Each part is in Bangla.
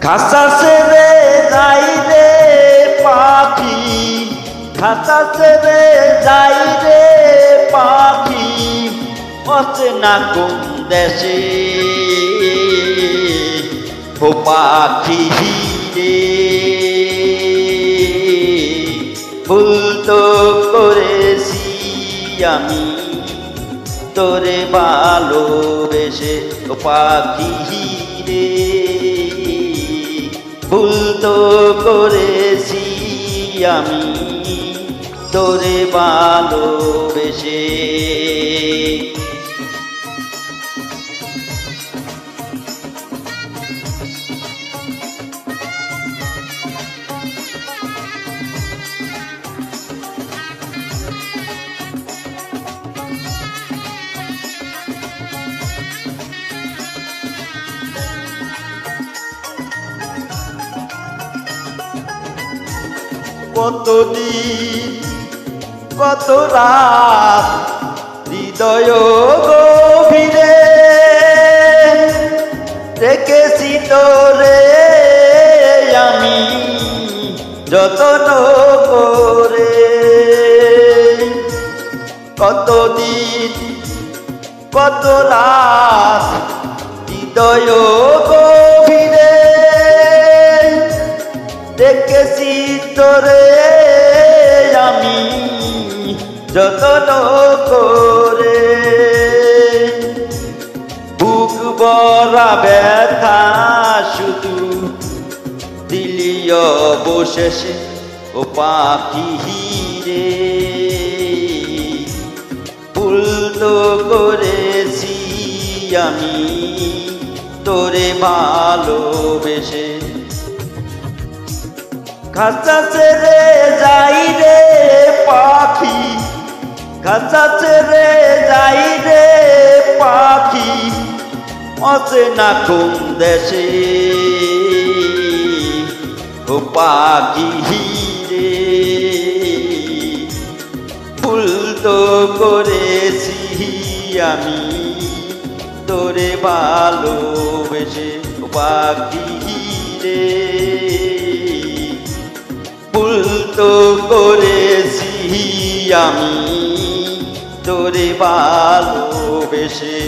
খাঁচা ছেড়ে যাই রে পাখি, খাঁচা ছেড়ে যাই রে পাখি, অচেনা কোন দেশে ও পাখি রে। ভুল তো করেছি আমি তোরে ভালোবেসে ও পাখি রে। ভুল তো করেছি আমি তোরে ভালোবেসে। কতদিন কত রাত হৃদয় গভীরে রেখেছি তোরে আমি যতন করে। কতদিন কত রাত হৃদয় গভীরে দেখেছি তোরে আমি যতন করে। বুক ভরা ব্যথা শুধু দিলি অবশেষে ও পাখি রে। ভুল তো করেছি আমি তোরে ভালোবেসে। খাঁচা ছেড়ে যাই রে পাখি, খাঁচা ছেড়ে যাই রে পাখি, অচেনা কোন দেশে ও পাখি রে। ভুল তো করেছি আমি তোরে ভালোবেসে ও পাখি রে। ভুল তো করেছি আমি তোরে ভালোবেসে।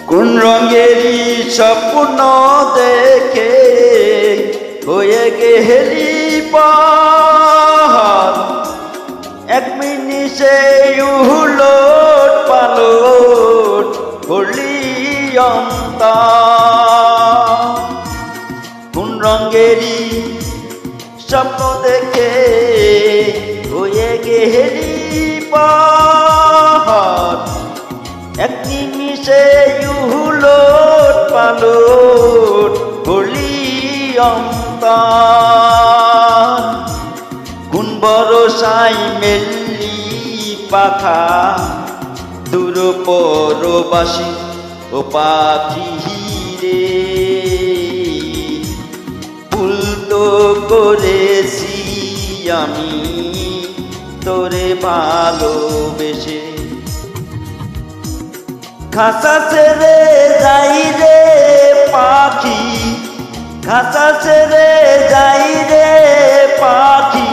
কোন রঙেরই স্বপ্ন দেখে হয়ে গেলি পাহাড়, এক মিনিটে উলট পালট করলি অন্তর। কোন রঙেরই স্বপ্ন দেখে হয়ে গেলি পাহাড়, এক নিমিষে উলট পালট করলি অন্তর। কোন ভরসায় মেললি পাখা দূর পরবাসী ও পাখি রে। ভুল তো করেছি আমি তোরে ভালোবেসে। খাঁচা ছেড়ে যাই রে পাখি, খাঁচা ছেড়ে যাই রে পাখি,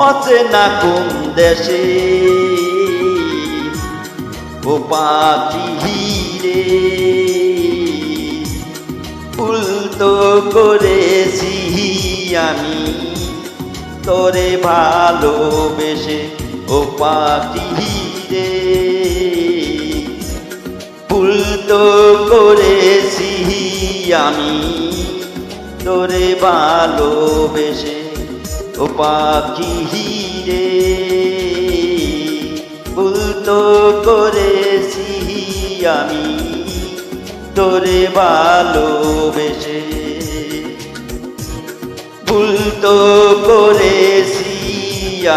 অচেনা কোন দেশে ও পাখি রে। ভুল তো করেছি আমি তোরে ভালোবেসে ও পাখি রে। ভুল তো করেছি আমি তোরে ভালোবেসে ও পাখি রে। ভুল তো করেছি আমি তোরে ভালোবেসে। ভুল তো করেছি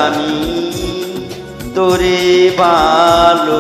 আমি তোরে ভালোবেসে।